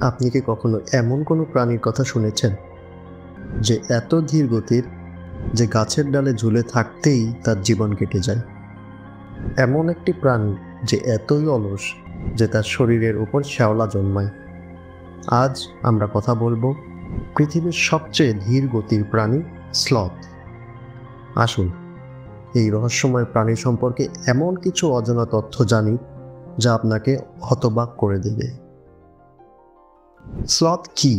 আপনি কি কখনো এমন কোনো প্রাণীর কথা শুনেছেন যে এত ধীর গতির যে গাছের ডালে ঝুলে থাকতেই তার জীবন কেটে যায়? এমন একটি প্রাণী যে এতই অলস যে তার শরীরের উপর শ্যাওলা জন্মায়। আজ আমরা কথা বলবো পৃথিবীর সবচেয়ে ধীর গতির প্রাণী স্লথ। আসুন এই রহস্যময় প্রাণী সম্পর্কে এমন কিছু অজানা তথ্য জানি যা আপনাকে হতবাক করে দেবে। স্লথ কি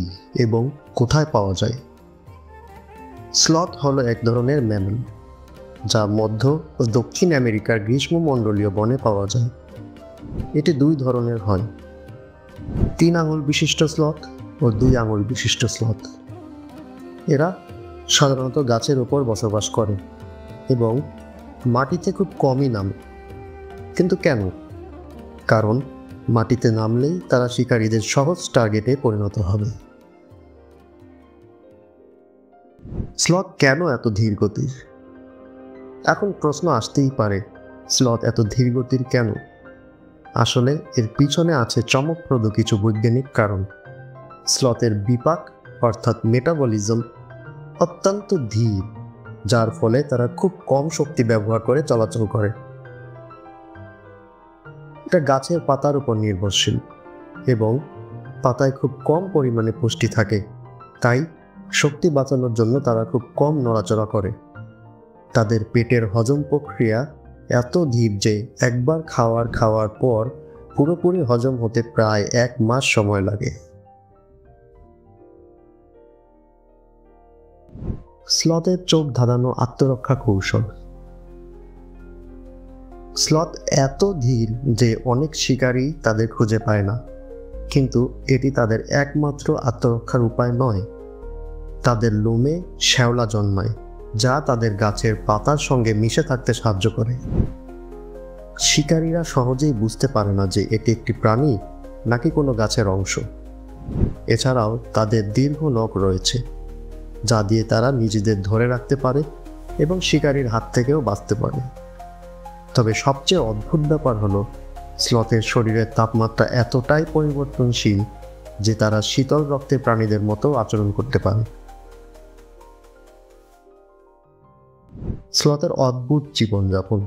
এবং কোথায় পাওয়া যায়? স্লথ হলো এক ধরনের ম্যামল যা মধ্য ও দক্ষিণ আমেরিকার গ্রীষ্মমণ্ডলীয় বনে পাওয়া যায়। এটি দুই ধরনের হয়, 3 আঙুল বিশিষ্ট স্লথ ও 2 আঙুল বিশিষ্ট স্লথ। এরা সাধারণত গাছের ওপর বসবাস করে এবং মাটিতে খুব কমই নামে। কিন্তু কেন? কারণ মাটিতে নামলেই তারা শিকারীদের সহজ টার্গেটে পরিণত হবে। স্লথ কেন এত ধীর গতির? এখন প্রশ্ন আসতেই পারে, স্লথ এত ধীর গতির কেন? আসলে এর পিছনে আছে চমকপ্রদ কিছু বৈজ্ঞানিক কারণ। স্লথের বিপাক অর্থাৎ মেটাবলিজম অত্যন্ত ধীর, যার ফলে তারা খুব কম শক্তি ব্যবহার করে চলাচল করে। এটা গাছের পাতার উপর নির্ভরশীল এবং পাতায় খুব কম পরিমাণে পুষ্টি থাকে, তাই শক্তি বাঁচানোর জন্য তারা খুব কম নড়াচড়া করে। তাদের পেটের হজম প্রক্রিয়া এত ধীর যে একবার খাওয়ার পর পুরোপুরি হজম হতে প্রায় 1 মাস সময় লাগে। স্লথের চোখ ধাঁধানো আত্মরক্ষা কৌশল। স্লথ এত ধীর যে অনেক শিকারী তাদের খুঁজে পায় না, কিন্তু এটি তাদের একমাত্র আত্মরক্ষার উপায় নয়। তাদের লোমে শ্যাওলা জন্মায় যা তাদের গাছের পাতার সঙ্গে মিশে থাকতে সাহায্য করে। শিকারীরা সহজেই বুঝতে পারে না যে এটি একটি প্রাণী নাকি কোনো গাছের অংশ। এছাড়াও তাদের দীর্ঘ নখ রয়েছে যা দিয়ে তারা নিজেদের ধরে রাখতে পারে এবং শিকারীর হাত থেকেও বাঁচতে পারে। তবে সবচেয়ে অদ্ভুত ব্যাপার হলো স্লথের শরীরের তাপমাত্রা এতটাই পরিবর্তনশীল যে তারা শীতল রক্তের প্রাণীদের মতো আচরণ করতে পারে। স্লথের অদ্ভুত জীবনযাপন।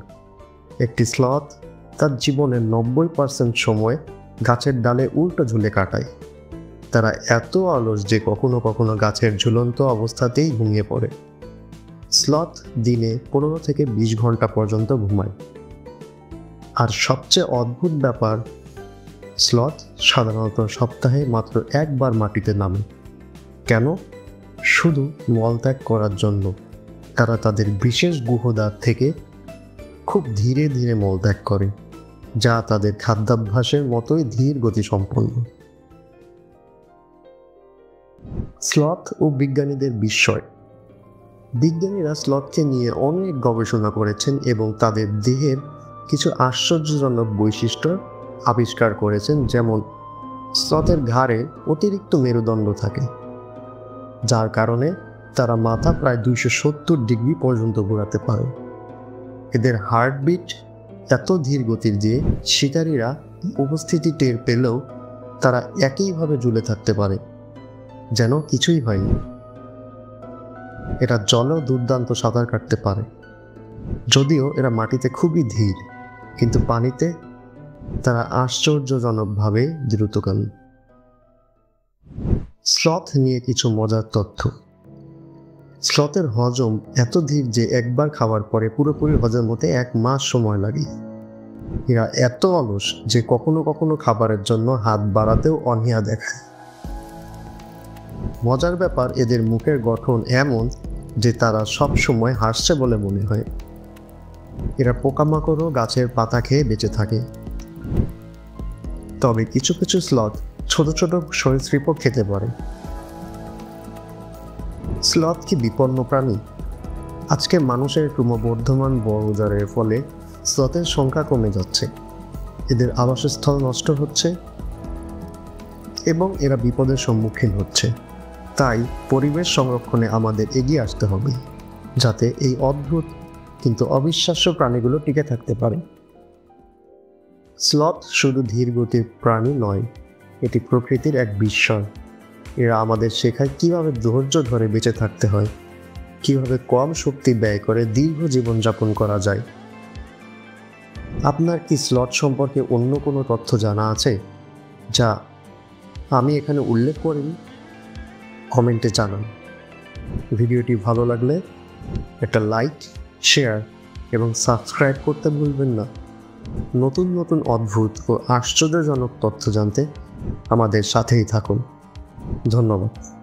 একটি স্লথ তার জীবনের 90% সময় গাছের ডালে উল্টো ঝুলে কাটায়। তারা এত অলস যে কখনো কখনো গাছের ঝুলন্ত অবস্থাতেই ঘুমিয়ে পড়ে। স্লথ দিনে 15 থেকে 20 ঘন্টা পর্যন্ত ঘুমায়। আর সবচেয়ে অদ্ভুত ব্যাপার, স্লথ সাধারণত সপ্তাহে মাত্র একবার মাটিতে নামে। কেন? শুধু মলত্যাগ করার জন্য। তারা তাদের বিশেষ গুহদ্বার থেকে খুব ধীরে ধীরে মলত্যাগ করে, যা তাদের খাদ্যাভ্যাসের মতোই ধীর গতিসম্পন্ন। স্লথ ও বিজ্ঞানীদের বিস্ময়। বিজ্ঞানীরা স্লথকে নিয়ে অনেক গবেষণা করেছেন এবং তাদের দেহের কিছু আশ্চর্যজনক বৈশিষ্ট্য আবিষ্কার করেছেন। যেমন স্লথের ঘাড়ে অতিরিক্ত মেরুদণ্ড থাকে, যার কারণে তারা মাথা প্রায় 270 ডিগ্রি পর্যন্ত ঘোরাতে পারে। এদের হার্টবিট এত ধীর গতির যে শিকারীরা উপস্থিতি টের পেলেও তারা একইভাবে ঝুলে থাকতে পারে, যেন কিছুই হয়নি। এরা জলেও দুর্দান্ত সাঁতার কাটতে পারে। যদিও এরা মাটিতে খুবই ধীর, কিন্তু পানিতে তারা আশ্চর্যজনকভাবে দ্রুতগামী। স্লথ নিয়ে কিছু মজার তথ্য। স্লথের হজম এত ধীর যে একবার খাওয়ার পরে পুরোপুরি হজম হতে 1 মাস সময় লাগে। এরা এত অলস যে কখনো কখনো খাবারের জন্য হাত বাড়াতেও অনীহা দেখায়। মজার ব্যাপার, এদের মুখের গঠন এমন যে তারা সব সময় হাসছে বলে মনে হয়। এরা পোকামাকড় ও গাছের পাতা খেয়ে বেঁচে থাকে। তবে কিছু কিছু স্লথ ছোট ছোট সরীসৃপও খেতে পারে। স্লথ কি বিপন্ন প্রাণী? আজকে মানুষের ক্রমবর্ধমান বনউজাড়ের ফলে স্লথের সংখ্যা কমে যাচ্ছে। এদের আবাসস্থল নষ্ট হচ্ছে এবং এরা বিপদের সম্মুখীন হচ্ছে। তাই পরিবেশ সংরক্ষণে আমাদের এগিয়ে আসতে হবে, যাতে এই অদ্ভুত কিন্তু অবিশ্বাস্য প্রাণীগুলো টিকে থাকতে পারে। স্লথ শুধু ধীর গতির প্রাণী নয়, এটি প্রকৃতির এক বিস্ময়। এরা আমাদের শেখায় কিভাবে ধৈর্য ধরে বেঁচে থাকতে হয়, কিভাবে কম শক্তি ব্যয় করে দীর্ঘ জীবনযাপন করা যায়। আপনার কি স্লথ সম্পর্কে অন্য কোনো তথ্য জানা আছে যা আমি এখানে উল্লেখ করিনি? কমেন্টে জানান। ভিডিওটি ভালো লাগলে একটা লাইক, শেয়ার এবং সাবস্ক্রাইব করতে ভুলবেন না। নতুন নতুন অদ্ভুত ও আশ্চর্যজনক তথ্য জানতে আমাদের সাথেই থাকুন। ধন্যবাদ।